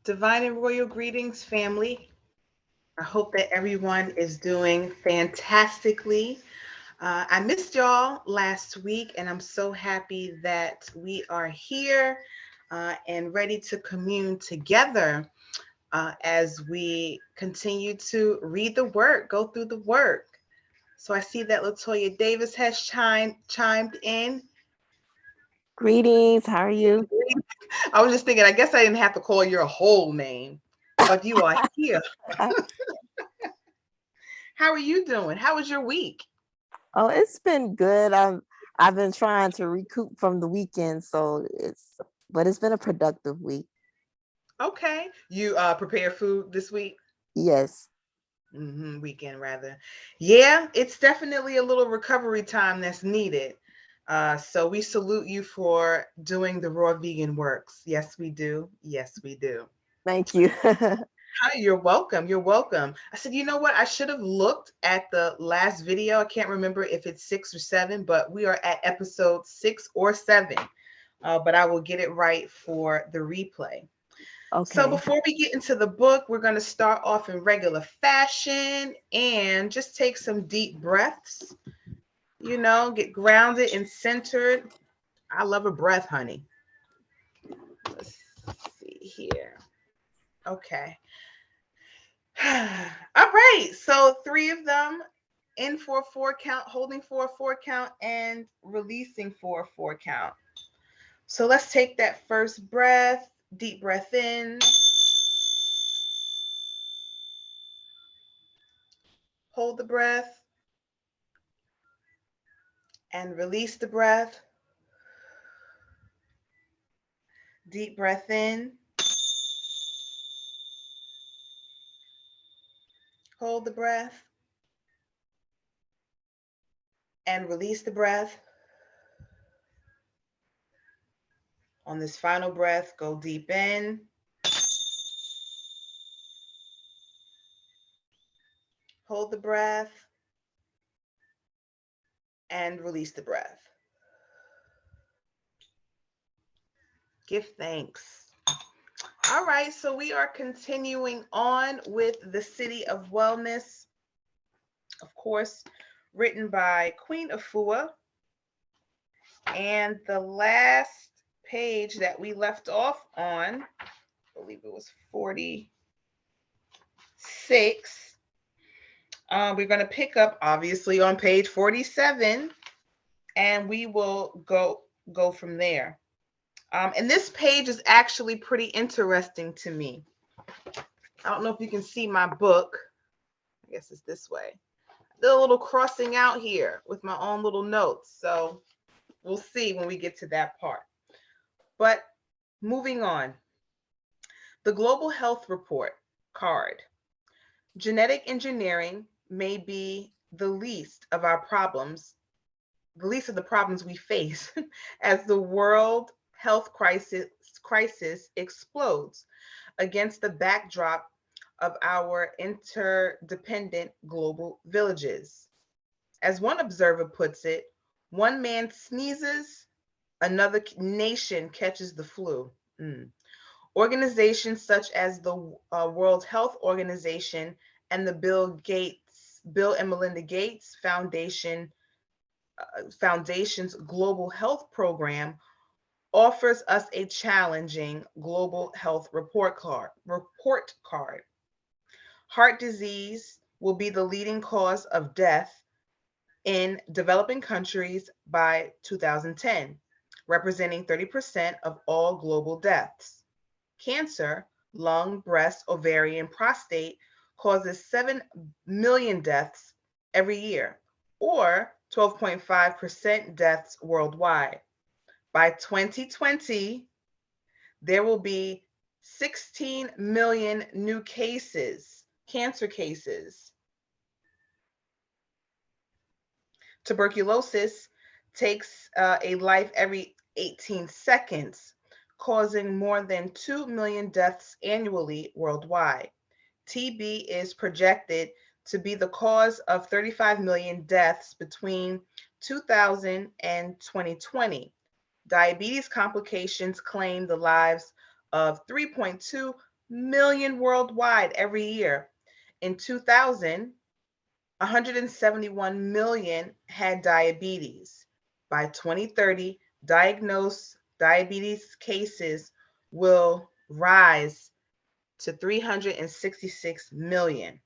Divine and royal greetings, family. I hope that everyone is doing fantastically. I missed y'all last week, and I'm so happy that we are here and ready to commune together as we continue to read the word, go through the word. So I see that Latoya Davis has chimed in. Greetings. How are you? I was just thinking, I guess I didn't have to call your whole name, but you are here. How are you doing? How was your week? Oh, it's been good. I've been trying to recoup from the weekend, but it's been a productive week. Okay. You prepare food this week? Yes. Weekend rather. Yeah, it's definitely a little recovery time that's needed. So we salute you for doing the raw vegan works. Yes, we do. Yes, we do. Thank you. Hi, you're welcome. You're welcome. I said, you know what? I should have looked at the last video. I can't remember if it's 6 or 7, but we are at episode 6 or 7. But I will get it right for the replay. So Okay. before we get into the book, we're going to start off in regular fashion and just take some deep breaths, get grounded and centered. I love a breath, honey. Let's see here. Okay. All right. So 3 of them in for a 4 count, holding for a 4 count, and releasing for a 4 count. So let's take that first breath, deep breath in, hold the breath, and release the breath. Deep breath in, hold the breath, and release the breath. On this final breath, go deep in, hold the breath, and release the breath. Give thanks. All right, so we are continuing on with The City of Wellness, of course, written by Queen Afua. And the last page that we left off on, I believe it was 46. We're going to pick up, obviously, on page 47, and we will go from there. And this page is actually pretty interesting to me. I don't know if you can see my book. I guess it's this way. I did a little crossing out here with my own little notes. So we'll see when we get to that part. But moving on. The Global Health Report card. Genetic engineering may be the least of the problems we face as the world health crisis explodes against the backdrop of our interdependent global villages. As one observer puts it, one man sneezes, another nation catches the flu. Organizations such as the World Health Organization and the Bill and Melinda Gates Foundation's Global Health Program offers us a challenging global health report card. Heart disease will be the leading cause of death in developing countries by 2010, representing 30% of all global deaths. Cancer, lung, breast, ovarian, prostate, causes 7 million deaths every year, or 12.5% deaths worldwide. By 2020, there will be 16 million new cancer cases. Tuberculosis takes a life every 18 seconds, causing more than 2 million deaths annually worldwide. TB is projected to be the cause of 35 million deaths between 2000 and 2020. Diabetes complications claim the lives of 3.2 million worldwide every year. In 2000, 171 million had diabetes. By 2030, diagnosed diabetes cases will rise to 366 million.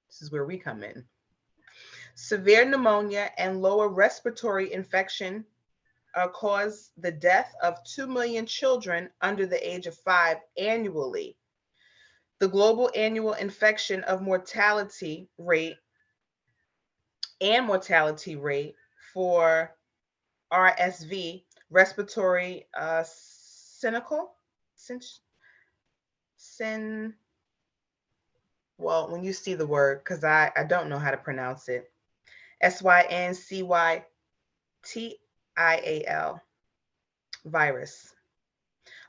This is where we come in. Severe pneumonia and lower respiratory infection cause the death of 2 million children under the age of 5 annually. The global annual infection of mortality rate and mortality rate for RSV, respiratory syncytial, syn, well, when you see the word, because I don't know how to pronounce it, SYNCYTIAL virus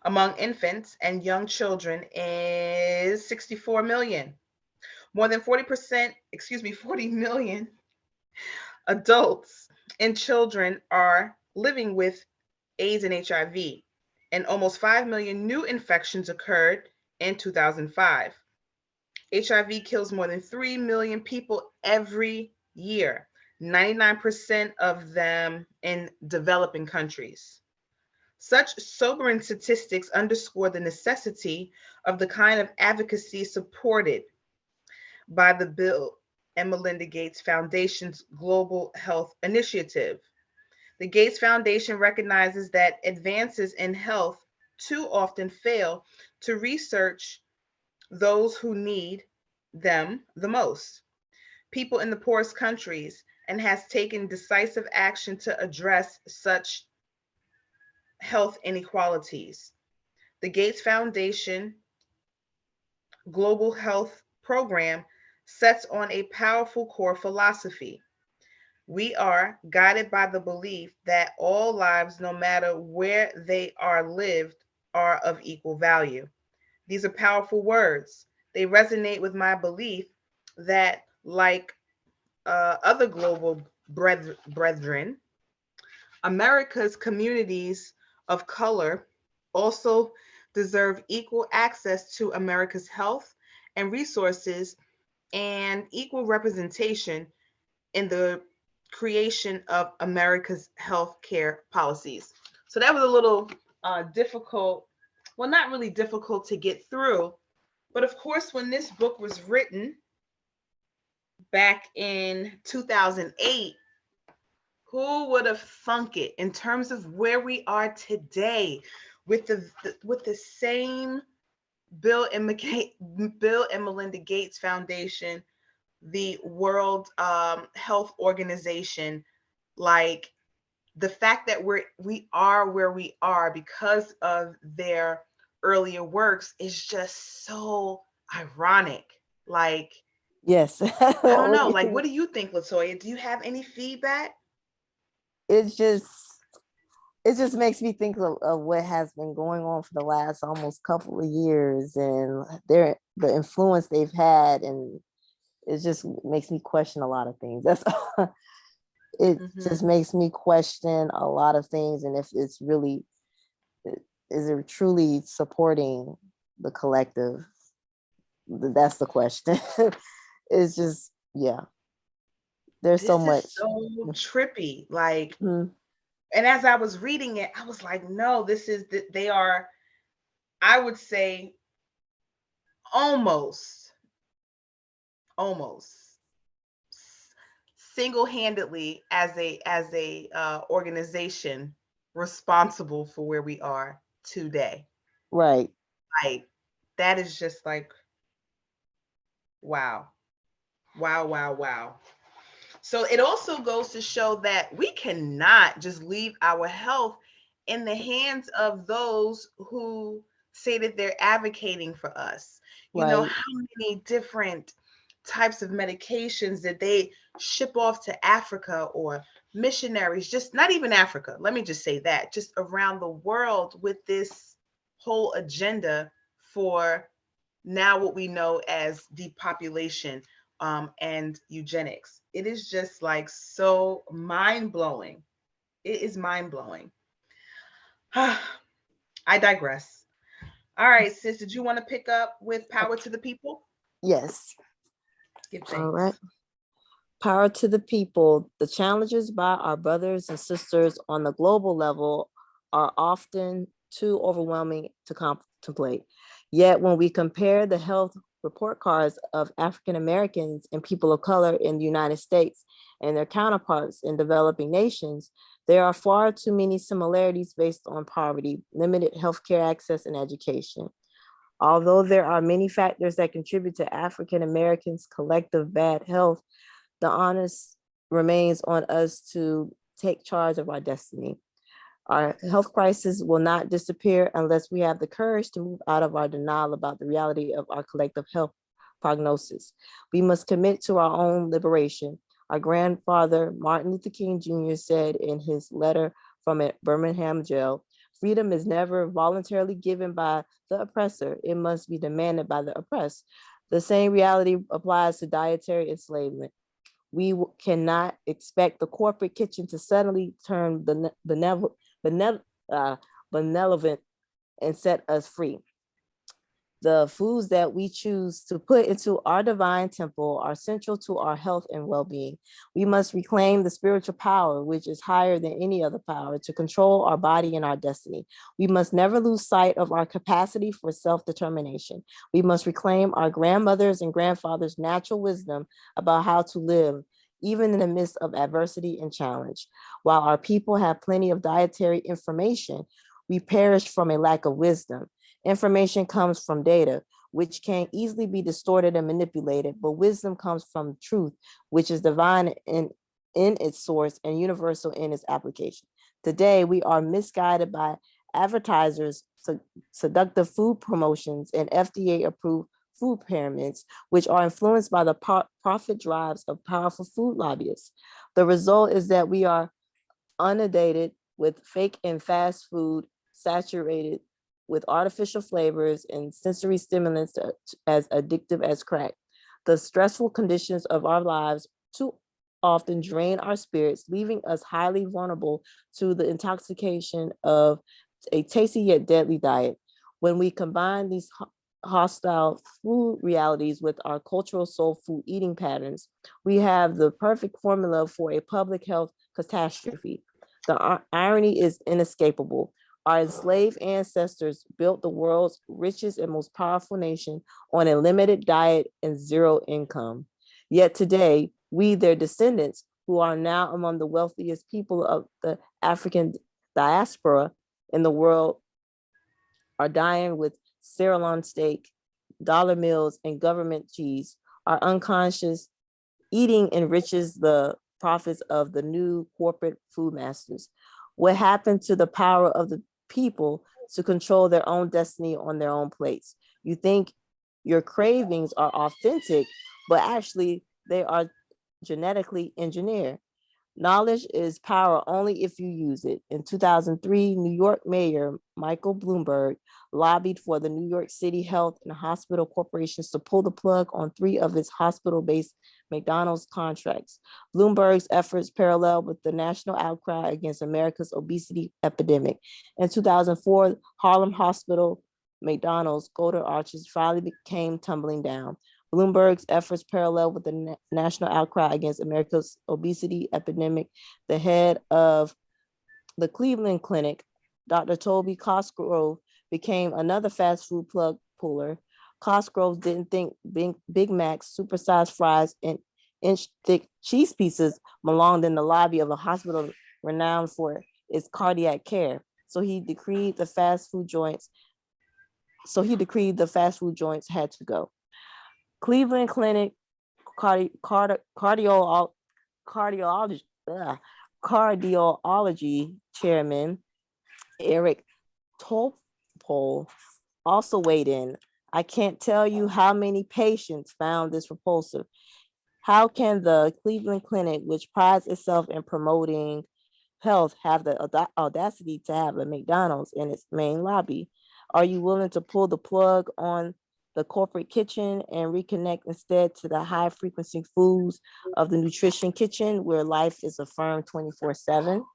among infants and young children is 64 million. More than 40 million adults and children are living with AIDS and HIV, and almost 5 million new infections occurred in 2005. HIV kills more than 3 million people every year, 99% of them in developing countries. Such sobering statistics underscore the necessity of the kind of advocacy supported by the Bill and Melinda Gates Foundation's Global Health Initiative. The Gates Foundation recognizes that advances in health too often fail to research those who need them the most, people in the poorest countries, and has taken decisive action to address such health inequalities. The Gates Foundation Global Health Program sets on a powerful core philosophy. We are guided by the belief that all lives, no matter where they are lived, are of equal value. These are powerful words. They resonate with my belief that, like other global brethren, America's communities of color also deserve equal access to America's health and resources and equal representation in the creation of America's healthcare policies. So that was a little difficult, well, not really difficult to get through. But of course, when this book was written back in 2008, who would have thunk it in terms of where we are today with the same Bill and Melinda Gates Foundation, the World Health Organization, like the fact that we are where we are because of their earlier works is just so ironic. Like, Yes. I don't know. Like, what do you think, Latoya? Do you have any feedback? It's just it just makes me think of what has been going on for the last almost couple of years and the influence they've had, and it just makes me question a lot of things. That's it just makes me question a lot of things, and if it's really, is it truly supporting the collective? That's the question. It's just, yeah, there's This so is much. so trippy. Like, and as I was reading it, I was like, no, they are, I would say, almost single-handedly as a organization responsible for where we are today. Right. Like, that is just like, wow. Wow. So it also goes to show that we cannot just leave our health in the hands of those who say that they're advocating for us. You know, Right. how many different types of medications that they ship off to Africa, or missionaries, just not even Africa, let me just say that, just around the world with this whole agenda for now what we know as depopulation and eugenics. It is just like so mind blowing. It is mind blowing. I digress. All right, sis, did you want to pick up with power to the people? Yes. Give All thanks. right. Power to the people. The challenges by our brothers and sisters on the global level are often too overwhelming to contemplate. Yet, when we compare the health report cards of African Americans and people of color in the United States and their counterparts in developing nations, there are far too many similarities based on poverty, limited healthcare access, and education. Although there are many factors that contribute to African Americans' collective bad health, the onus remains on us to take charge of our destiny. Our health crisis will not disappear unless we have the courage to move out of our denial about the reality of our collective health prognosis. We must commit to our own liberation. Our grandfather, Martin Luther King Jr., said in his letter from a Birmingham jail, freedom is never voluntarily given by the oppressor, it must be demanded by the oppressed. The same reality applies to dietary enslavement. We cannot expect the corporate kitchen to suddenly turn benevolent and set us free. The foods that we choose to put into our divine temple are central to our health and well-being. We must reclaim the spiritual power, which is higher than any other power, to control our body and our destiny. We must never lose sight of our capacity for self-determination. We must reclaim our grandmothers' and grandfathers' natural wisdom about how to live, even in the midst of adversity and challenge. While our people have plenty of dietary information, we perish from a lack of wisdom. Information comes from data, which can easily be distorted and manipulated, but wisdom comes from truth, which is divine in its source and universal in its application. Today, we are misguided by advertisers, seductive food promotions, and FDA-approved food pyramids, which are influenced by the profit drives of powerful food lobbyists. The result is that we are inundated with fake and fast food, saturated with artificial flavors and sensory stimulants as addictive as crack. The stressful conditions of our lives too often drain our spirits, leaving us highly vulnerable to the intoxication of a tasty yet deadly diet. When we combine these hostile food realities with our cultural soul food eating patterns, we have the perfect formula for a public health catastrophe. The irony is inescapable. Our enslaved ancestors built the world's richest and most powerful nation on a limited diet and zero income. Yet today, we, their descendants, who are now among the wealthiest people of the African diaspora in the world, are dying with sirloin steak, dollar mills, and government cheese. Our unconscious eating enriches the profits of the new corporate food masters. What happened to the power of the people to control their own destiny on their own plates? You think your cravings are authentic, but actually they are genetically engineered. Knowledge is power only if you use it. In 2003, New York Mayor Michael Bloomberg lobbied for the New York City Health and Hospital Corporations to pull the plug on 3 of its hospital-based McDonald's contracts. Bloomberg's efforts parallel with the national outcry against America's obesity epidemic. In 2004, Harlem Hospital McDonald's Golden Arches finally came tumbling down. Bloomberg's efforts parallel with the national outcry against America's obesity epidemic. The head of the Cleveland Clinic, Dr. Toby Cosgrove, became another fast food plug puller. Cosgrove didn't think Big Macs, supersized fries, and inch-thick cheese pieces belonged in the lobby of a hospital renowned for its cardiac care. So he decreed the fast food joints had to go. Cleveland Clinic cardiology chairman Eric Topol also weighed in. I can't tell you how many patients found this repulsive. How can the Cleveland Clinic, which prides itself in promoting health, have the audacity to have a McDonald's in its main lobby? Are you willing to pull the plug on the corporate kitchen and reconnect instead to the high frequency foods of the nutrition kitchen where life is affirmed 24/7?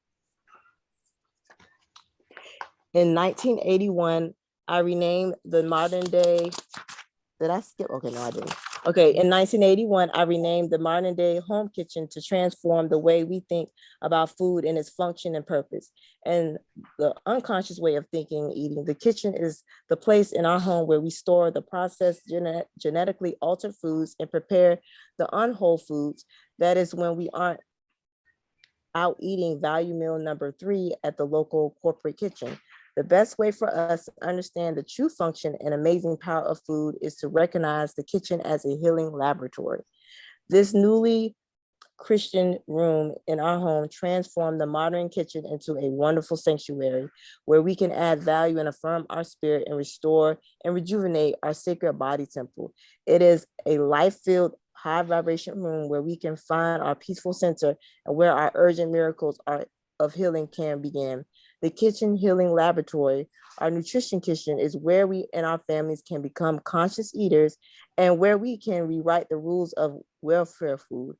In 1981, I renamed the modern day. Did I skip? Okay, no, I didn't. Okay, in 1981, I renamed the modern day home kitchen to transform the way we think about food and its function and purpose. And the unconscious way of thinking and eating, the kitchen is the place in our home where we store the processed genetically altered foods and prepare the unwhole foods. That is when we aren't out eating value meal number 3 at the local corporate kitchen. The best way for us to understand the true function and amazing power of food is to recognize the kitchen as a healing laboratory. This newly Christian room in our home transformed the modern kitchen into a wonderful sanctuary where we can add value and affirm our spirit and restore and rejuvenate our sacred body temple. It is a life-filled, high vibration room where we can find our peaceful center and where our urgent miracles of healing can begin. The kitchen healing laboratory, our nutrition kitchen, is where we and our families can become conscious eaters and where we can rewrite the rules of welfare food.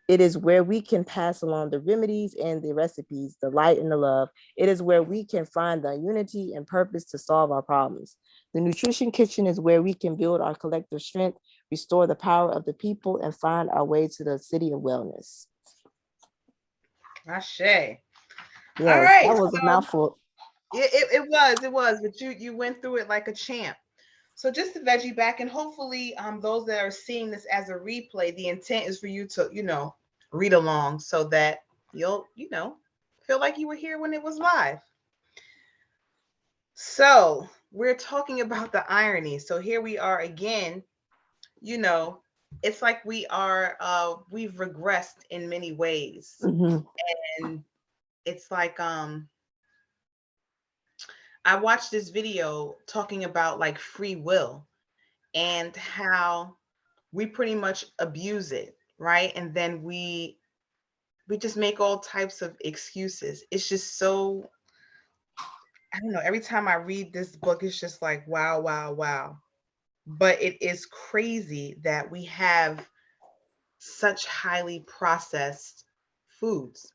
It is where we can pass along the remedies and the recipes, the light and the love. It is where we can find the unity and purpose to solve our problems. The nutrition kitchen is where we can build our collective strength, restore the power of the people, and find our way to the city of wellness. Ashe. All Yes, right. that was a So mouthful. it was, but you went through it like a champ. So just to veggie back, and hopefully those that are seeing this as a replay, the intent is for you to, read along so that you'll, feel like you were here when it was live. So we're talking about the irony. So here we are again, you know, it's like we've regressed in many ways. Mhm. And it's like I watched this video talking about like free will and how we pretty much abuse it, right? And then we just make all types of excuses. It's just so, I don't know, every time I read this book it's just like wow, wow, wow. But it is crazy that we have such highly processed foods.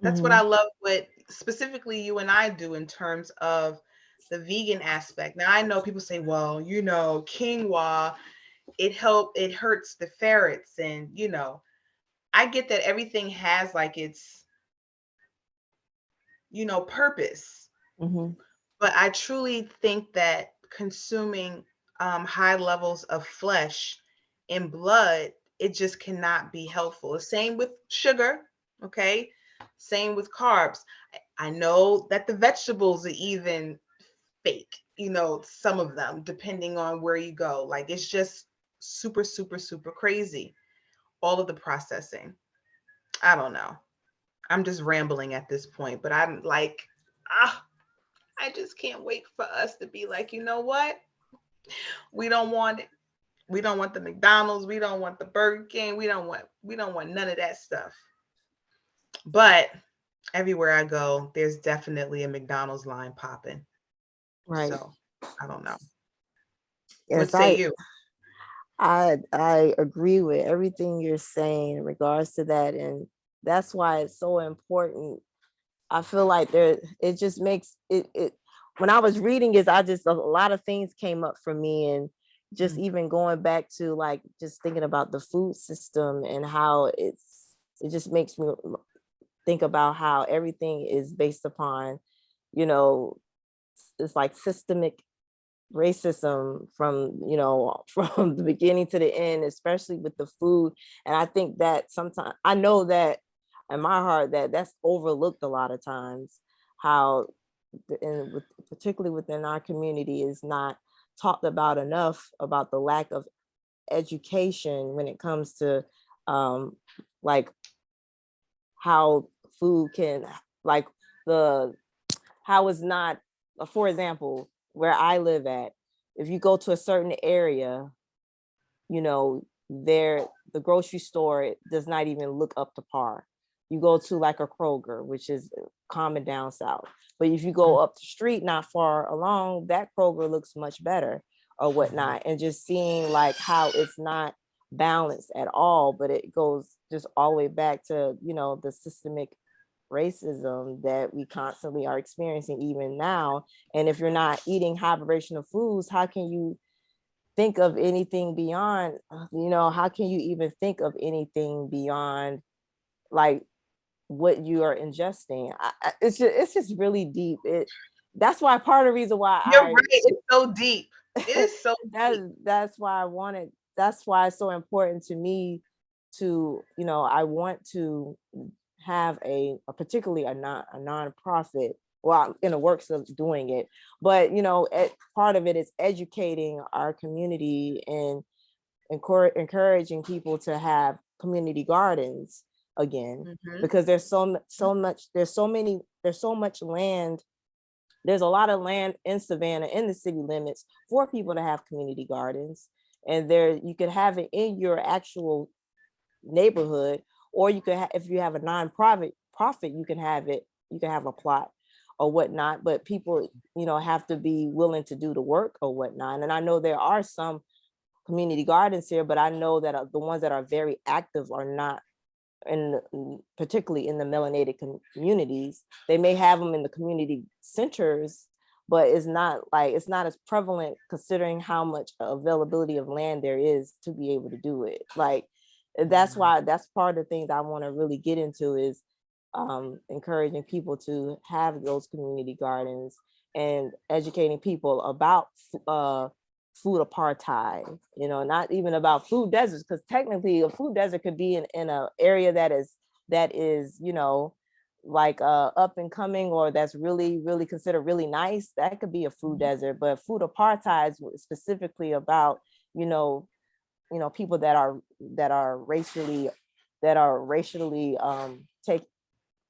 That's what I Mhm. love what specifically you and I do in terms of the vegan aspect. Now I know people say, well, quinoa, it hurts the ferrets, and I get that everything has like its, purpose. Mhm. But I truly think that consuming high levels of flesh and blood, it just cannot be helpful. Same with sugar, okay? Same with carbs. I know that the vegetables are even fake, some of them, depending on where you go. Like it's just super, super, super crazy. All of the processing. I don't know. I'm just rambling at this point, but I'm like, ah, I just can't wait for us to be like, you know what? We don't want it. We don't want the McDonald's. We don't want the Burger King. We don't want none of that stuff. But everywhere I go, there's definitely a McDonald's line popping. Right. So I don't know. What Yes, say you? I agree with everything you're saying in regards to that, and that's why it's so important. I feel like it just makes it when I was reading it, a lot of things came up for me, and just Mhm. even going back to like just thinking about the food system and how it just makes me think about how everything is based upon, you know, it's like systemic racism from from the beginning to the end, especially with the food. And I think that sometimes, I know that in my heart that that's overlooked a lot of times, how particularly within our community is not talked about enough, about the lack of education when it comes to um like how food can, like, the how it's not, for example, where I live at, if you go to a certain area, there, the grocery store, it does not even look up to par. You go to like a Kroger, which is common down south, but if you go up the street not far along, that Kroger looks much better or whatnot. And just seeing like how it's not balanced at all, but it goes just all the way back to the systemic racism that we constantly are experiencing even now. And if you're not eating high vibrational foods, how can you think of anything beyond, how can you even think of anything beyond like what you are ingesting? It's just really deep. That's why part of the reason why You're right. It's so deep. It is so deep. that's why I wanted, that's why it's so important to me to, I want to have particularly a nonprofit, well, I'm in the works of doing it, but part of it is educating our community and encouraging people to have community gardens again, because there's so much land. There's a lot of land in Savannah, in the city limits, for people to have community gardens. And there, you could have it in your actual neighborhood, or you could if you have a profit, you can have a plot or whatnot. But people, have to be willing to do the work or whatnot. And I know there are some community gardens here, but I know that the ones that are very active are not particularly in the melanated communities. They may have them in the community centers, but it's not as prevalent, considering how much availability of land there is to be able to do it. Like, that's why, that's part of the things I want to really get into, is encouraging people to have those community gardens and educating people about food apartheid, not even about food deserts, because technically a food desert could be in an area that is like up and coming, or that's really, really considered really nice. That could be a food desert. But food apartheid is specifically about people that are racially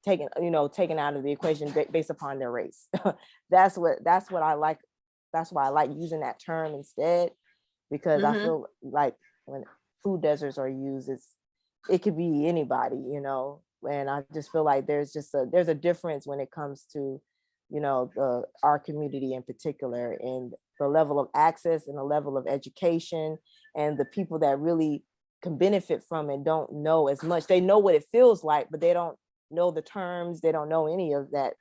taken out of the equation based upon their race. That's what I like. That's why I like using that term instead, because I feel like when food deserts are used, it could be anybody, and I just feel like there's a difference when it comes to, our community in particular, and the level of access and the level of education, and the people that really can benefit from it don't know as much. They know what it feels like, but they don't know the terms. They don't know any of that.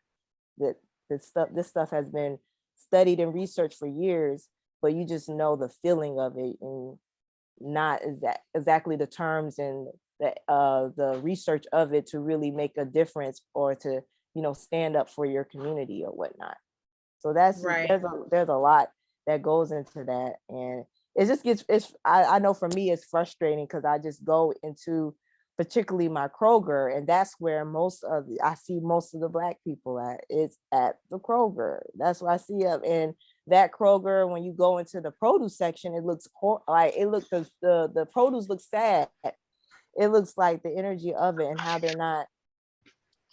This stuff has been studied and researched for years, but you just know the feeling of it, and not exactly the terms and the research of it to really make a difference, or to stand up for your community or whatnot. So Right. there's a lot that goes into that, and it just I know for me it's frustrating, because I just go into particularly my Kroger, and that's where I see most of the Black people at. It's at the Kroger. That's where I see them. And that Kroger, when you go into the produce section, it looks the produce looks sad. It looks like the energy of it, and how they're not,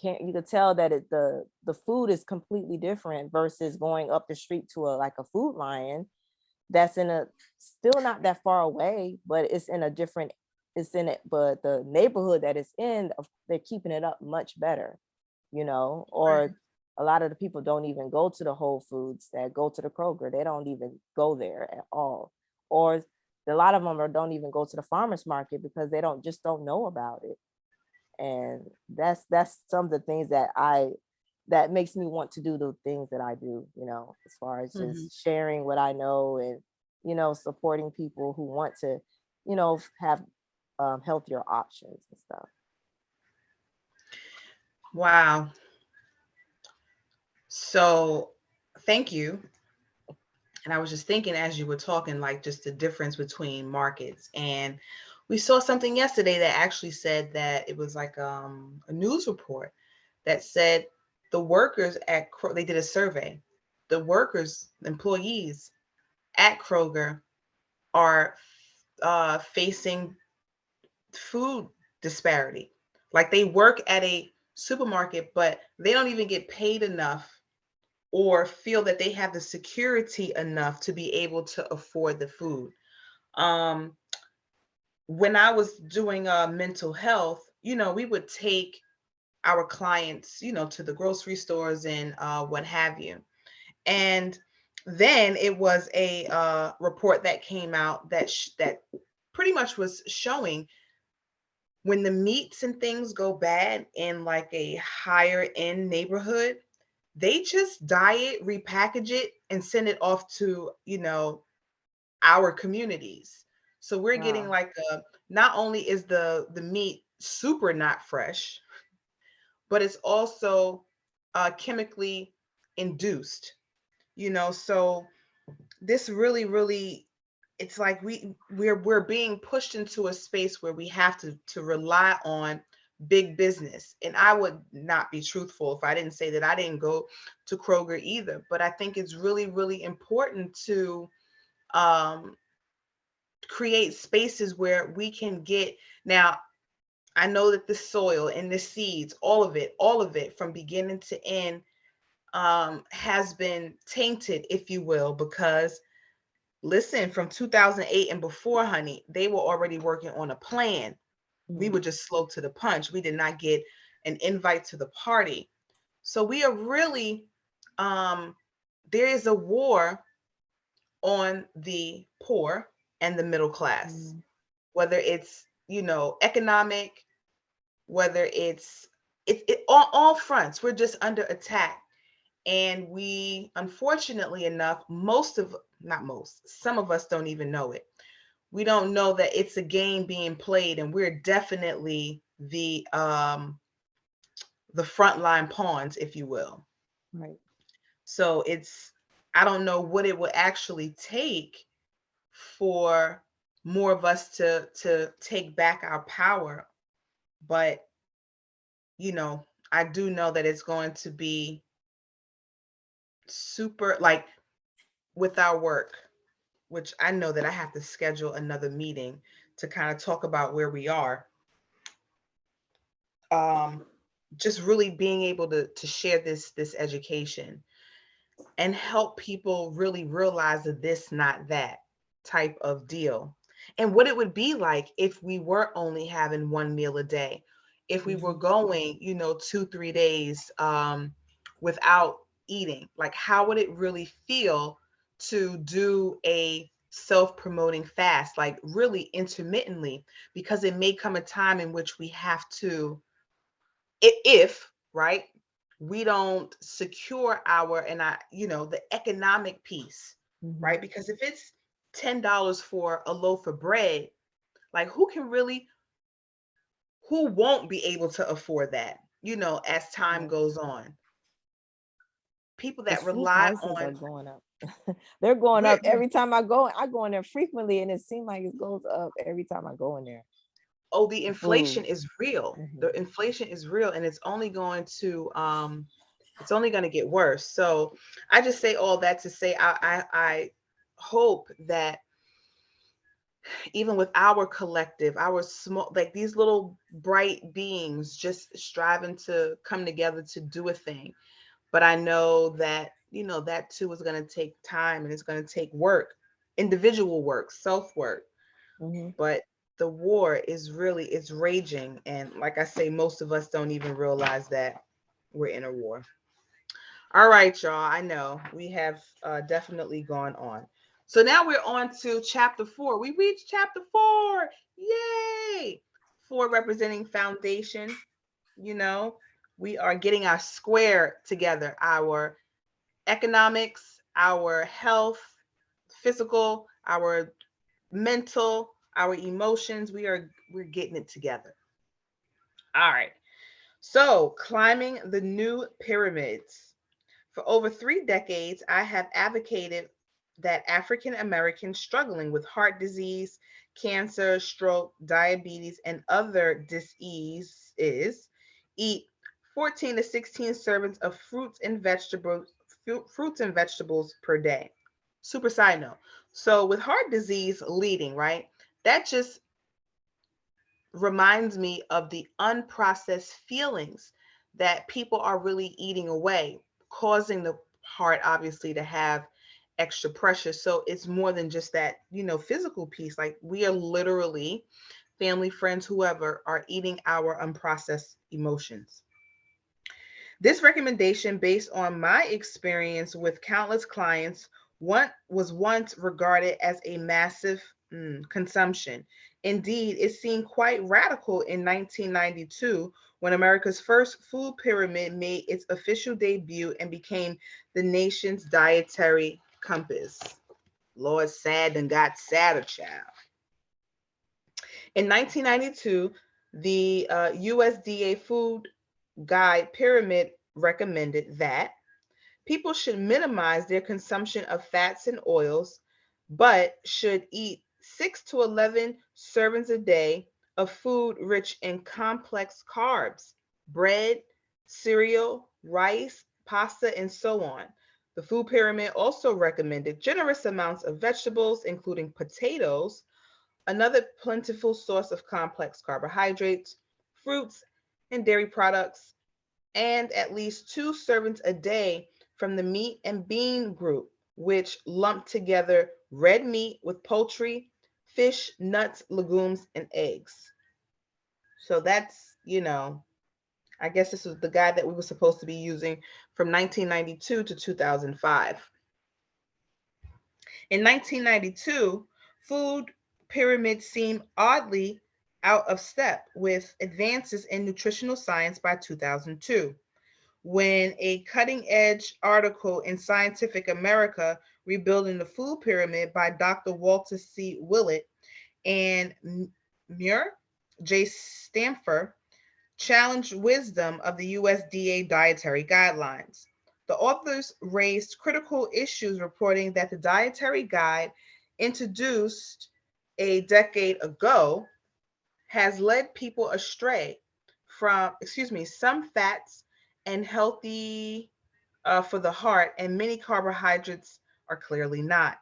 you could tell that the food is completely different, versus going up the street to a Food Lion that's still not that far away, but it's in it, but the neighborhood that it's in, they're keeping it up much better, or a lot of the people don't even go to the Whole Foods that go to the Kroger. They don't even go there at all. Or a lot of them don't even go to the farmers market, because they don't know about it. And that's some of the things that makes me want to do the things that I do, as far as just sharing what I know, and supporting people who want to have healthier options and stuff. Wow. So thank you. And I was just thinking as you were talking, like just the difference between markets. And we saw something yesterday that actually said that it was like a news report that said the workers they did a survey. The employees at Kroger are facing food disparity. Like they work at a supermarket, but they don't even get paid enough or feel that they have the security enough to be able to afford the food. Um, when I was doing mental health, we would take our clients, to the grocery stores and what have you. And then it was a report that came out that pretty much was showing when the meats and things go bad in like a higher end neighborhood, they just dye it, repackage it, and send it off to, our communities. So we're getting Wow. like not only is the meat super not fresh, but it's also chemically induced, so this really, really, it's like we're being pushed into a space where we have to rely on big business. And I would not be truthful if I didn't say that I didn't go to Kroger either, but I think it's really, really important to um create spaces where we can get. Now, I know that the soil and the seeds, all of it from beginning to end, has been tainted, if you will, because listen, from 2008 and before, honey, they were already working on a plan. We Mm. were just slow to the punch. We did not get an invite to the party. So we are really, there is a war on the poor and the middle class, Mm. whether it's, economic, whether it's all fronts. We're just under attack. And we, unfortunately enough, not most, some of us don't even know it. We don't know that it's a game being played, and we're definitely the frontline pawns, if you will. Right. So I don't know what it would actually take for more of us to take back our power, but I do know that it's going to be super, like, with our work, which I know that I have to schedule another meeting to kind of talk about where we are. Um, just really being able to share this education and help people really realize that this, not that type of deal. And what it would be like if we were only having one meal a day, if we were Mhm. going, 2, 3 days without eating, like how would it really feel to do a self-promoting fast, like really intermittently, because it may come a time in which we have to, if right, we don't secure the economic piece, Mhm. right? Because if it's $10 for a loaf of bread, like who won't be able to afford that, as time Right. goes on? People Because that food rely prices are on, going up. They're going we're, up every time I go. I go in there frequently, and it seems like it goes up every time I go in there. oh, the The food. inflation is real. Mhm. The inflation is real, and it's only going to get worse. So I just say all that to say I hope that even with our collective, our small, like these little bright beings just striving to come together to do a thing. But I know that, that too is going to take time, and it's going to take work, individual work, self work. Mhm. But the war is raging. And like I say, most of us don't even realize that we're in a war. All right, y'all. I know we have definitely gone on. So now we're on to chapter 4. We reached chapter 4. Yay! 4 representing foundation. You know, we are getting our square together, our economics, our health, physical, our mental, our emotions. We're getting it together. All right. So, climbing the new pyramids. For over 3 decades, I have advocated that African Americans struggling with heart disease, cancer, stroke, diabetes, and other diseases eat 14 to 16 servings of fruits and vegetables per day. Super side note. So with heart disease leading, right? That just reminds me of the unprocessed feelings that people are really eating away, causing the heart obviously to have extra pressure. So it's more than just that, physical piece. Like we are literally, family, friends, whoever, are eating our unprocessed emotions. This recommendation, based on my experience with countless clients, one was once regarded as a massive consumption. Indeed, it seemed quite radical in 1992 when America's first food pyramid made its official debut and became the nation's dietary compass. Lord, sad and got sadder, child. In 1992, the USDA Food Guide Pyramid recommended that people should minimize their consumption of fats and oils, but should eat 6 to 11 servings a day of food rich in complex carbs, bread, cereal, rice, pasta, and so on. The food pyramid also recommended generous amounts of vegetables, including potatoes, another plentiful source of complex carbohydrates, fruits, and dairy products, and at least 2 servings a day from the meat and bean group, which lumped together red meat with poultry, fish, nuts, legumes, and eggs. So that's, I guess this was the guide that we were supposed to be using from 1992 to 2005. In 1992, food pyramids seemed oddly out of step with advances in nutritional science by 2002, when a cutting edge article in Scientific America, Rebuilding the Food Pyramid by Dr. Walter C. Willett and Muir J. Stamfer challenged wisdom of the USDA dietary guidelines. The authors raised critical issues, reporting that the dietary guide, introduced a decade ago, has led people astray from, some fats and healthy for the heart, and many carbohydrates are clearly not.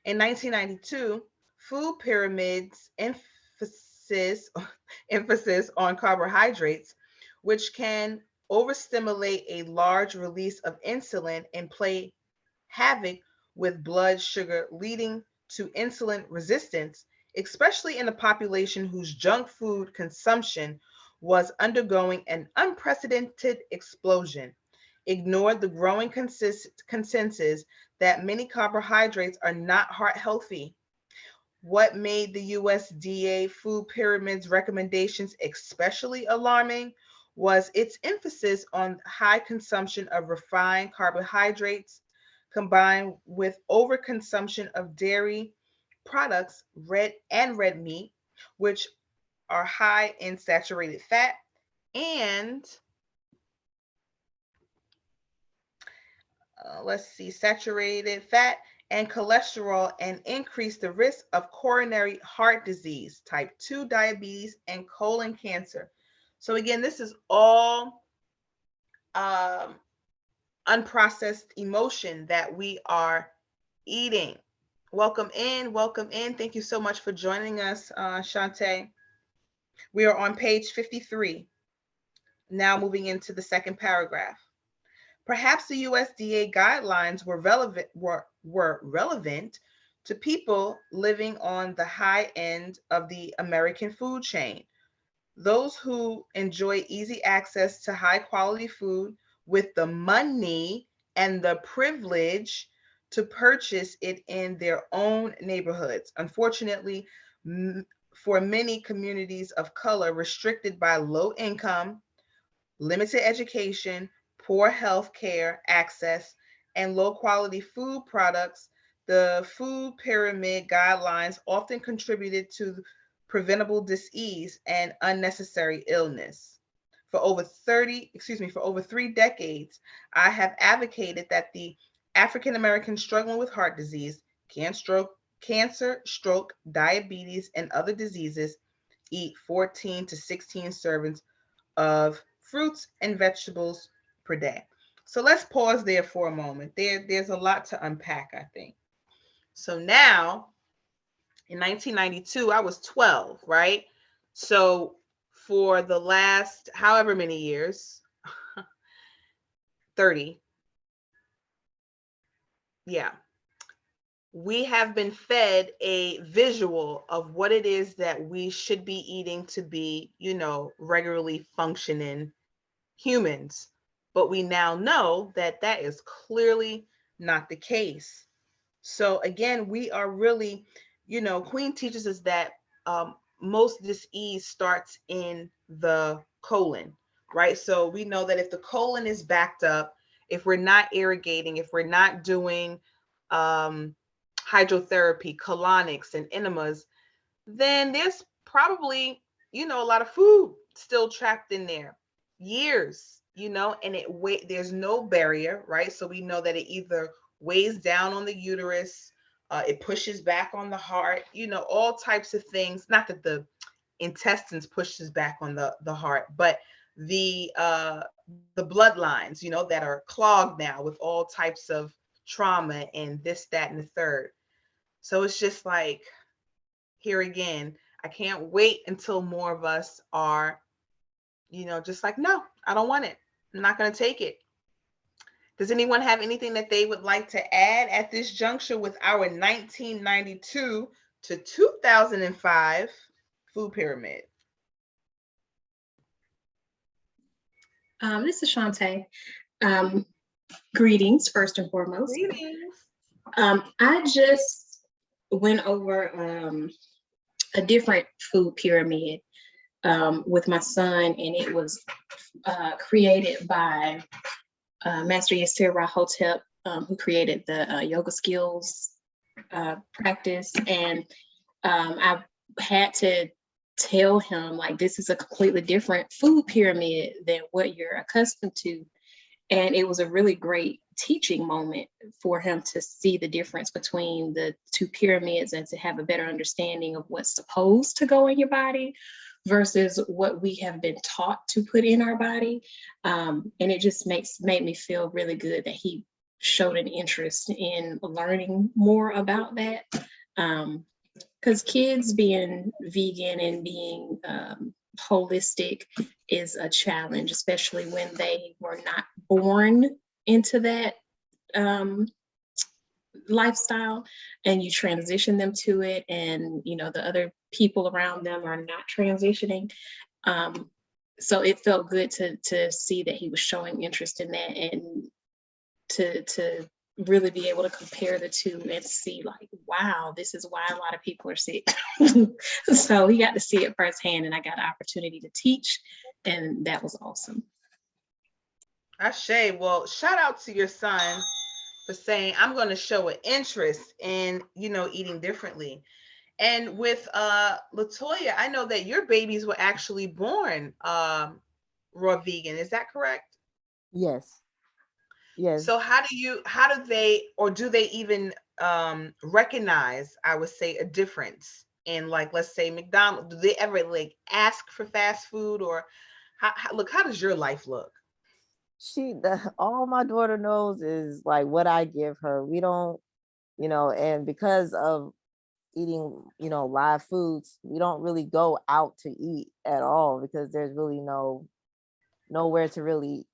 In 1992, food pyramids emphasis emphasis on carbohydrates, which can overstimulate a large release of insulin and play havoc with blood sugar, leading to insulin resistance, especially in a population whose junk food consumption was undergoing an unprecedented explosion. Ignored the growing consensus that many carbohydrates are not heart healthy. What made the USDA Food Pyramid's recommendations especially alarming was its emphasis on high consumption of refined carbohydrates combined with overconsumption of dairy products, red meat, which are high in saturated fat, and saturated fat and cholesterol, and increase the risk of coronary heart disease, type 2 diabetes, and colon cancer. So again, this is all unprocessed emotion that we are eating. Welcome in, welcome in. Thank you so much for joining us, Shantae. We are on page 53. Now moving into the second paragraph. Perhaps the USDA guidelines were relevant to people living on the high end of the American food chain, those who enjoy easy access to high quality food with the money and the privilege to purchase it in their own neighborhoods. Unfortunately, for many communities of color restricted by low income, limited education, poor health care access, and low quality food products, the food pyramid guidelines often contributed to preventable disease and unnecessary illness. For over 3 decades, I have advocated that the African Americans struggling with heart disease, cancer, stroke, diabetes, and other diseases eat 14 to 16 servings of fruits and vegetables per day. So let's pause there for a moment. There's a lot to unpack, I think. So now, in 1992, I was 12, right? So for the last however many years, 30, yeah, we have been fed a visual of what it is that we should be eating to be, regularly functioning humans. But we now know that that is clearly not the case. So again, we are really, Queen teaches us that most disease starts in the colon, right? So we know that if the colon is backed up, if we're not irrigating, if we're not doing um, hydrotherapy, colonics, and enemas, then there's probably, a lot of food still trapped in there, years, and there's no barrier, right? So we know that it either weighs down on the uterus, it pushes back on the heart, all types of things. Not that the intestines pushes back on the heart, but the bloodlines, that are clogged now with all types of trauma and this, that, and the third. So it's just like, here again, I can't wait until more of us are, just like, no, I don't want it. I'm not going to take it. Does anyone have anything that they would like to add at this juncture with our 1992 to 2005 food pyramid? This is Shantae. Greetings, first and foremost. Greetings. I just went over a different food pyramid with my son, and it was created by Master Yasser Rahotep, who created the yoga skills practice. And I had to tell him, like, this is a completely different food pyramid than what you're accustomed to. And it was a really great teaching moment for him to see the difference between the two pyramids and to have a better understanding of what's supposed to go in your body versus what we have been taught to put in our body. And it just made me feel really good that he showed an interest in learning more about that. Because kids being vegan and being holistic is a challenge, especially when they were not born into that lifestyle and you transition them to it, and the other people around them are not transitioning. So it felt good to see that he was showing interest in that, and to really be able to compare the two and see, like, wow, this is why a lot of people are sick. So he got to see it firsthand, and I got an opportunity to teach, and that was awesome. Ashe, well, shout out to your son for saying, I'm going to show an interest in, eating differently. And with Latoya, I know that your babies were actually born raw vegan. Is that correct? Yes. Yes. So how do they, or do they even recognize, I would say, a difference in, like, let's say McDonald's? Do they ever like ask for fast food, or how does your life look? All my daughter knows is like what I give her. We don't, and because of eating, live foods, we don't really go out to eat at all because there's really nowhere to really,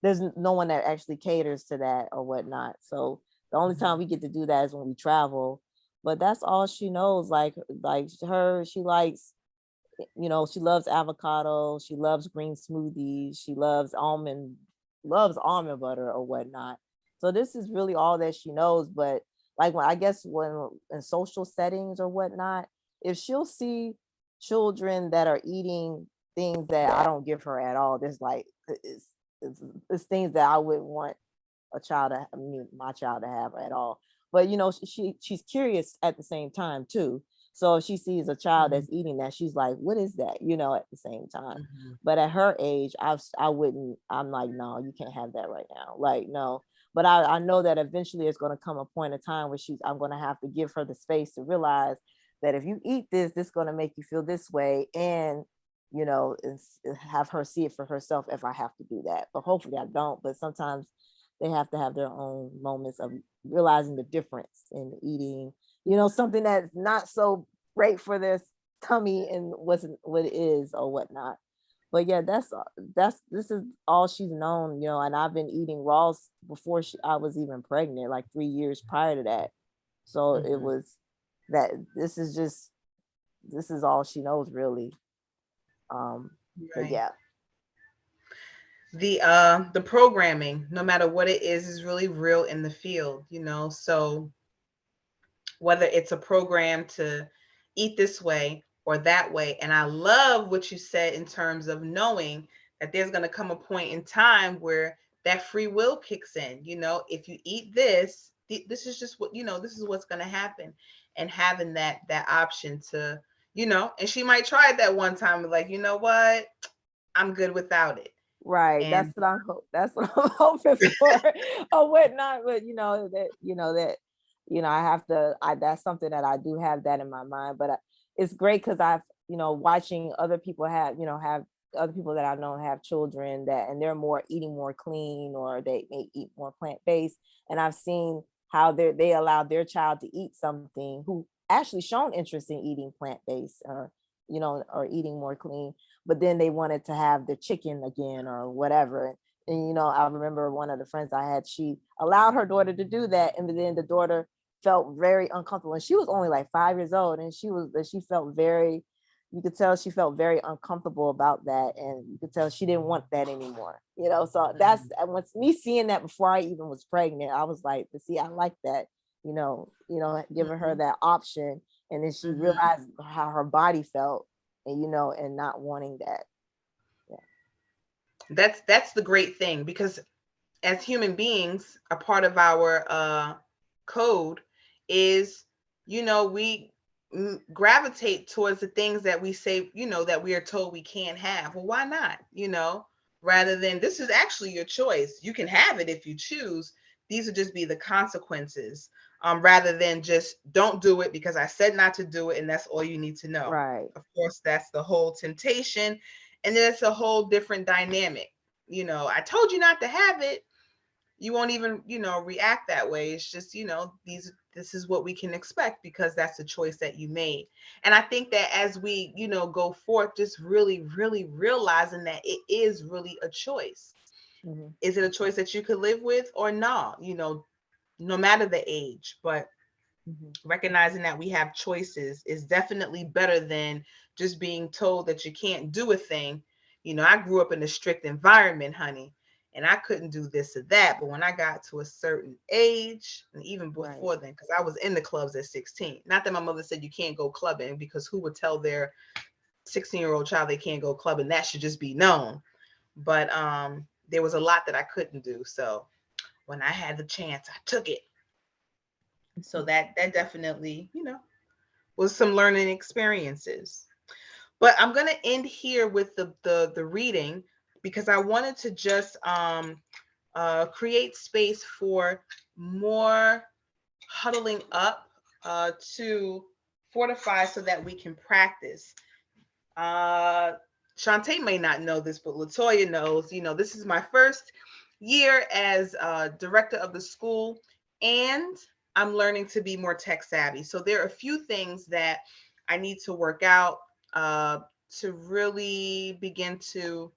there's no one that actually caters to that or whatnot. So the only time we get to do that is when we travel. But that's all she knows. Like she likes, she loves avocado, she loves green smoothies, she loves almond butter or whatnot. So this is really all that she knows. But like, when in social settings or whatnot, if she'll see children that are eating things that I don't give her at all, there's like it's things that I wouldn't want my child to have at all. But she's curious at the same time too. So if she sees a child that's eating that, she's like, what is that? At the same time. But at her age, I'm like, no, you can't have that right now. Like, no. But I know that eventually it's going to come a point in time where I'm going to have to give her the space to realize that if you eat this is going to make you feel this way. And, have her see it for herself if I have to do that. But hopefully I don't. But sometimes they have to have their own moments of realizing the difference in eating, something that's not so great for their tummy and what it is or whatnot. But yeah, this is all she's known, and I've been eating raw before I was even pregnant, like 3 years prior to that. So it was that this is all she knows really. But yeah. The programming, no matter what it is really real in the field, so whether it's a program to eat this way, or that way. And I love what you said in terms of knowing that there's going to come a point in time where that free will kicks in. You know, if you eat this, this is just what, you know, this is what's going to happen. And having that option to, you know, and she might try it that one time, like, you know what, I'm good without it. Right. And That's what I'm hoping for or whatnot. But I have to, that's something that I do have that in my mind, but it's great because I've, watching other people have other people that I know have children and they're eating more clean, or they may eat more plant-based. And I've seen how they allow their child to eat something who actually shown interest in eating plant-based, or eating more clean, but then they wanted to have the chicken again or whatever. And I remember one of the friends I had, she allowed her daughter to do that, and then the daughter felt very uncomfortable, and she was only like 5 years old, and she felt very, you could tell she felt very uncomfortable about that, and you could tell she didn't want that anymore. So that's once me seeing that before I even was pregnant, I was like, see, I like that, giving her that option, and then she realized how her body felt, and and not wanting that. Yeah. That's the great thing, because as human beings, a part of our code is, we gravitate towards the things that we say, that we are told we can't have. Well, why not? Rather than, this is actually your choice. You can have it if you choose. These would just be the consequences, rather than just don't do it because I said not to do it, and that's all you need to know. Right. Of course, that's the whole temptation, and then it's a whole different dynamic. I told you not to have it. You won't even, react that way. It's just, this is what we can expect because that's the choice that you made. And I think that as we, go forth, just really, really realizing that it is really a choice. Mm-hmm. Is it a choice that you could live with or not? No matter the age, but recognizing that we have choices is definitely better than just being told that you can't do a thing. I grew up in a strict environment, honey, and I couldn't do this or that. But when I got to a certain age, and even before then, because I was in the clubs at 16, not that my mother said you can't go clubbing, because who would tell their 16-year-old child they can't go clubbing? That should just be known. But there was a lot that I couldn't do. So when I had the chance, I took it. So that definitely, was some learning experiences. But I'm going to end here with the reading, because I wanted to just create space for more huddling up to fortify so that we can practice. Shantae may not know this, but Latoya knows. This is my first year as director of the school, and I'm learning to be more tech savvy. So there are a few things that I need to work out to really begin to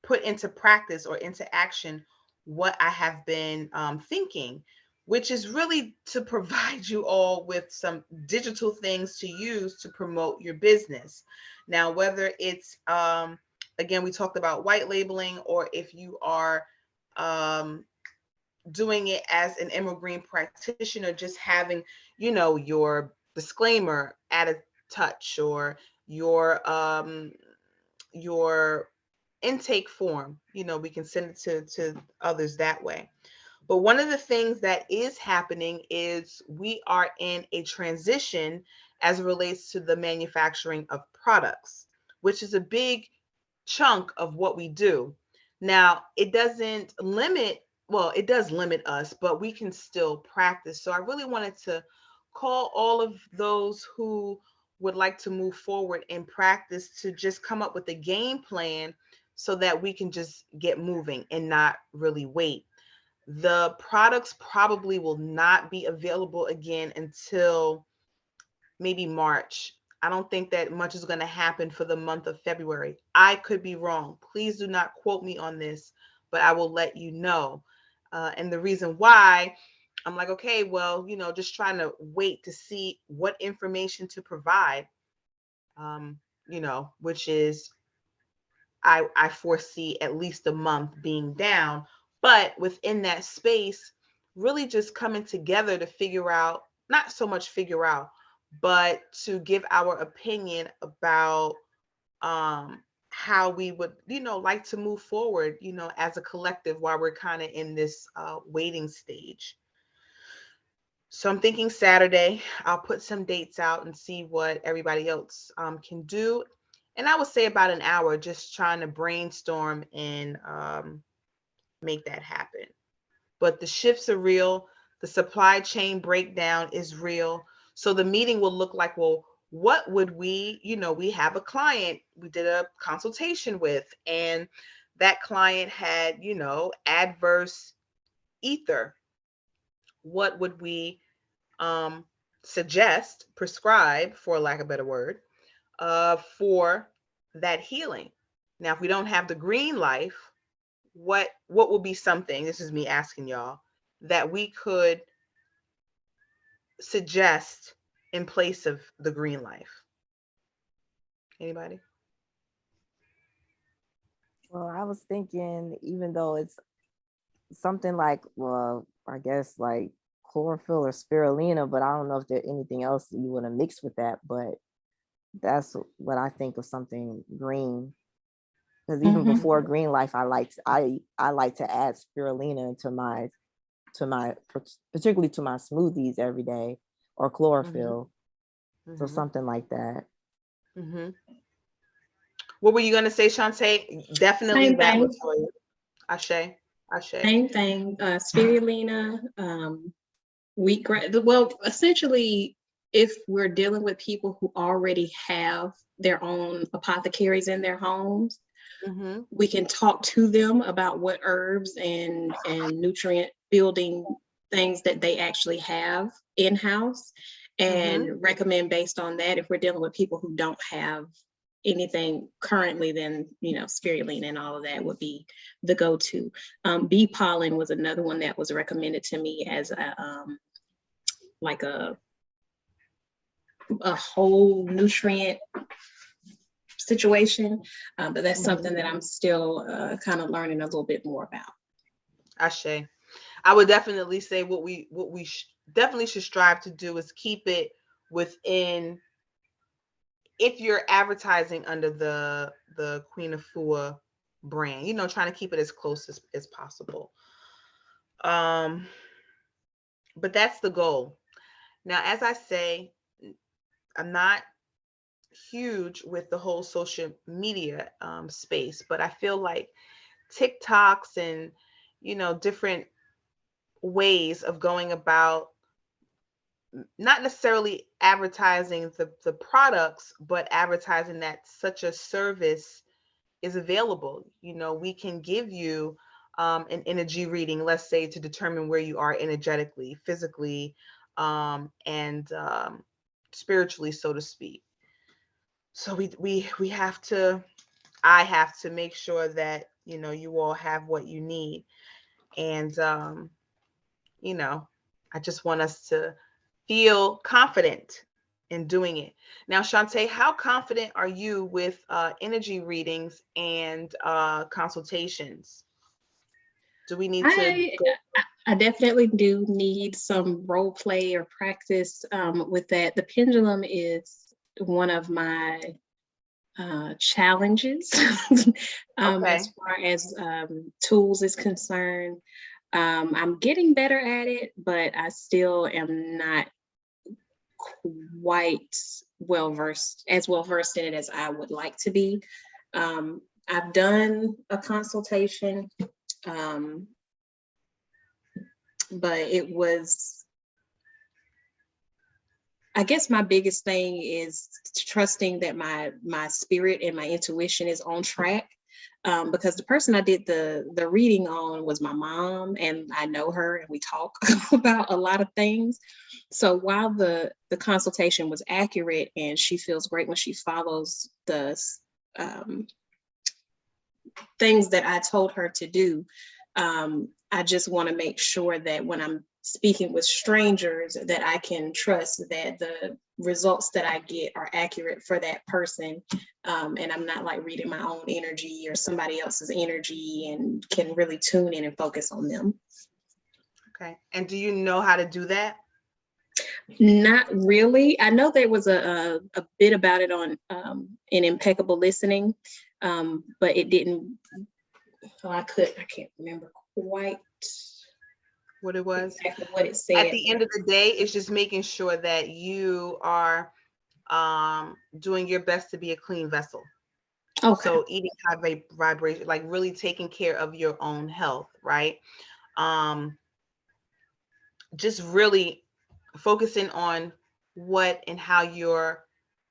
put into practice or into action what I have been thinking, which is really to provide you all with some digital things to use to promote your business. Now, whether it's, again, we talked about white labeling, or if you are doing it as an Emerald Green practitioner, just having, your disclaimer at a touch, or your intake form, we can send it to others that way. But one of the things that is happening is we are in a transition as it relates to the manufacturing of products, which is a big chunk of what we do. Now, it doesn't limit, well, it does limit us, but we can still practice. So I really wanted to call all of those who would like to move forward in practice to just come up with a game plan so that we can just get moving and not really wait. The products probably will not be available again until maybe March. I don't think that much is going to happen for the month of February. I could be wrong. Please do not quote me on this, but I will let you know. And the reason why, I'm like, okay, well, just trying to wait to see what information to provide, which is, I foresee at least a month being down. But within that space, really just coming together to figure out, not so much figure out, but to give our opinion about how we would, like to move forward, as a collective while we're kind of in this waiting stage. So I'm thinking Saturday, I'll put some dates out and see what everybody else can do. And I would say about an hour, just trying to brainstorm and make that happen. But the shifts are real. The supply chain breakdown is real. So the meeting will look like, well, what would we have a client we did a consultation with, and that client had, adverse ether. What would we suggest, prescribe, for lack of a better word, for that healing? Now, if we don't have the green life, what will be something, this is me asking y'all, that we could suggest in place of the green life? Anybody? Well, I was thinking, even though it's something like, well, I guess like chlorophyll or spirulina, but I don't know if there's anything else that you want to mix with that. But that's what I think of something green. Because even before green life, I like to add spirulina to my particularly to my smoothies every day, or chlorophyll. So something like that. What were you gonna say, Shantae? Definitely Same that thing. was for you. Ashe. Same thing. Spirulina, wheatgrass. Well, essentially, if we're dealing with people who already have their own apothecaries in their homes, we can talk to them about what herbs and nutrient building things that they actually have in-house, and recommend based on that. If we're dealing with people who don't have anything currently, then spirulina and all of that would be the go-to. Bee pollen was another one that was recommended to me as a like a whole nutrient situation, but that's something that I'm still kind of learning a little bit more about. Ashe. I would definitely say what we definitely should strive to do is keep it within, if you're advertising under the Queen Afua brand, trying to keep it as close as possible. But that's the goal. Now, as I say, I'm not huge with the whole social media space, but I feel like TikToks and different ways of going about not necessarily advertising the products, but advertising that such a service is available. We can give you an energy reading, let's say, to determine where you are energetically, physically, and spiritually, so to speak. So we have to, I have to make sure that you all have what you need, and I just want us to feel confident in doing it. Now, Shantae, how confident are you with energy readings and consultations? Do we need to go? I definitely do need some role play or practice with that. The pendulum is one of my challenges Okay. as far as tools is concerned. I'm getting better at it, but I still am not quite well versed in it as I would like to be. I've done a consultation, but it was, I guess my biggest thing is trusting that my spirit and my intuition is on track. Because the person I did the reading on was my mom, and I know her and we talk about a lot of things. So while the consultation was accurate and she feels great when she follows the things that I told her to do, I just want to make sure that when I'm speaking with strangers, that I can trust that the results that I get are accurate for that person. And I'm not like reading my own energy or somebody else's energy, and can really tune in and focus on them. Okay. And do you know how to do that? Not really. I know there was a bit about it on in Impeccable Listening, but it didn't. Oh, I can't remember quite What it was. exactly what it At said. the end of the day, it's just making sure that you are doing your best to be a clean vessel. Okay. So eating high vibration, like really taking care of your own health, right? Um, just really focusing on what and how you're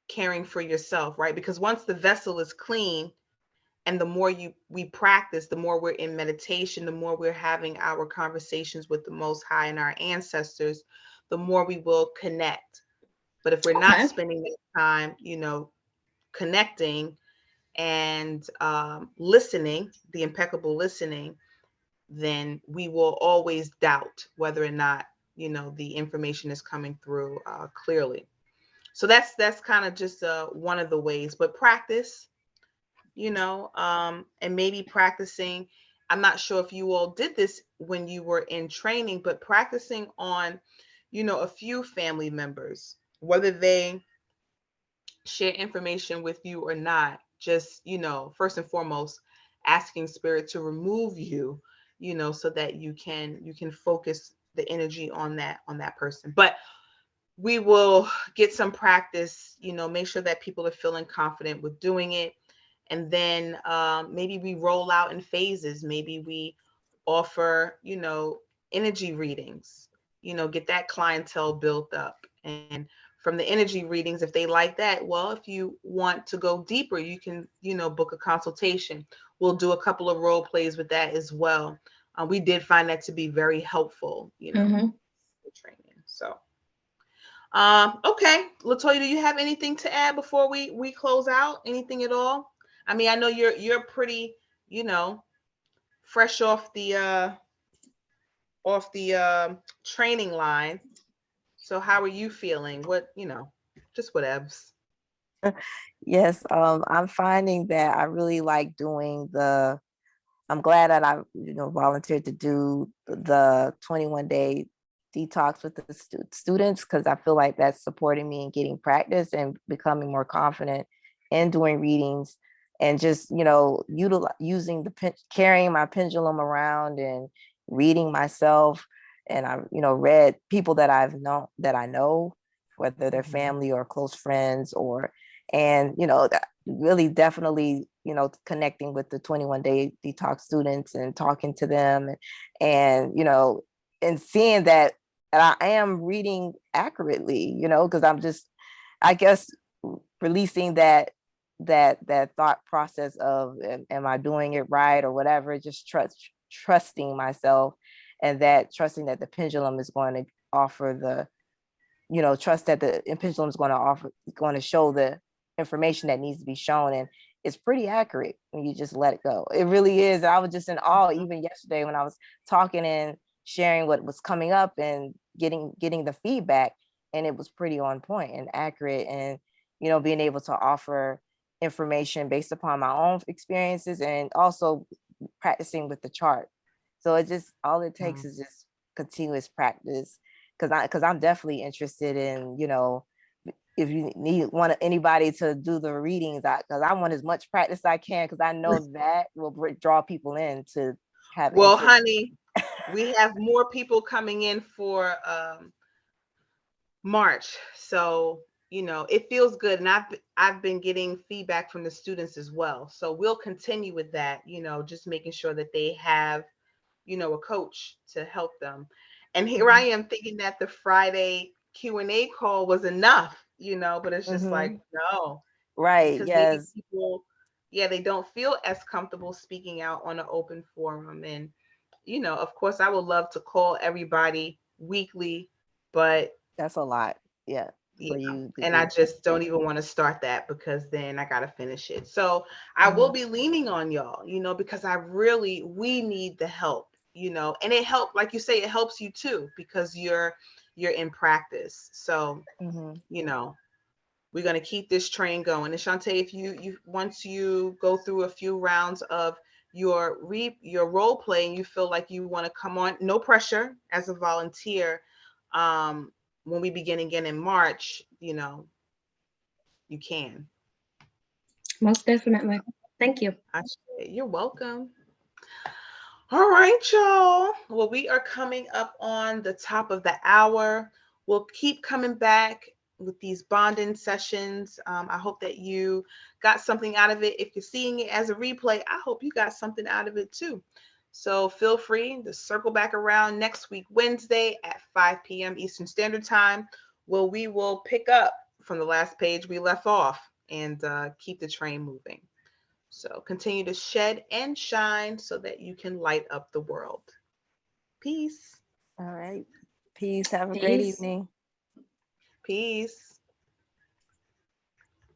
caring for yourself, right? Because once the vessel is clean, and the more we practice, the more we're in meditation, the more we're having our conversations with the Most High and our ancestors, the more we will connect. But if we're not Okay. spending that time, connecting and listening, the impeccable listening, then we will always doubt whether or not the information is coming through clearly. So that's kind of just one of the ways. But practice, and maybe practicing. I'm not sure if you all did this when you were in training, but practicing on, a few family members, whether they share information with you or not, just, first and foremost, asking spirit to remove you, so that you can focus the energy on that person. But we will get some practice, make sure that people are feeling confident with doing it. And then maybe we roll out in phases. Maybe we offer, energy readings, get that clientele built up. And from the energy readings, if they like that, well, if you want to go deeper, you can, book a consultation. We'll do a couple of role plays with that as well. We did find that to be very helpful, Mm-hmm. for training. So, okay, Latoya, do you have anything to add before we close out? Anything at all? I mean, I know you're pretty, fresh off the training line. So how are you feeling? What, just whatevs. Yes, I'm finding that I really like doing I'm glad that I, volunteered to do the 21-day detox with the students, because I feel like that's supporting me in getting practice and becoming more confident in doing readings, and just, using carrying my pendulum around and reading myself. And I, read people that I know, whether they're family or close friends, and really definitely, connecting with the 21-day detox students and talking to them, and and seeing that I am reading accurately, because I'm just, I guess, releasing that thought process of, am I doing it right or whatever, just trusting myself, and that trusting that the pendulum is going to offer trust that the pendulum is going to show the information that needs to be shown. And it's pretty accurate when you just let it go. It really is. I was just in awe even yesterday when I was talking and sharing what was coming up and getting the feedback, and it was pretty on point and accurate. And being able to offer information based upon my own experiences, and also practicing with the chart. So it just, all it takes is just continuous practice, because I'm definitely interested in, if you want anybody to do the readings, because I want as much practice as I can, because I know that will draw people in to have Well, interest. honey, we have more people coming in for March. So, it feels good. And I've been getting feedback from the students as well. So we'll continue with that, just making sure that they have, a coach to help them. And here I am thinking that the Friday Q&A call was enough, but it's just like, no, Right. because maybe Yes. people, yeah, they don't feel as comfortable speaking out on an open forum. And, of course, I would love to call everybody weekly, but That's a lot. Yeah. yeah, For you to and I do. just don't even want to start that, because then I got to finish it. So I will be leaning on y'all, because we need the help, and it helped, like you say, it helps you too, because you're in practice. So, we're going to keep this train going. And Shantae, if you once you go through a few rounds of your role play and you feel like you want to come on, no pressure, as a volunteer, when we begin again in March, you know, you can. Most definitely. Thank you. You're welcome. All right, y'all. Well, we are coming up on the top of the hour. We'll keep coming back with these bonding sessions. I hope that you got something out of it. If you're seeing it as a replay, I hope you got something out of it too. So feel free to circle back around next week, Wednesday at 5 p.m. Eastern Standard Time, where we will pick up from the last page we left off and keep the train moving. So continue to shed and shine so that you can light up the world. Peace. All right. Peace. Have a great Peace. evening. Peace.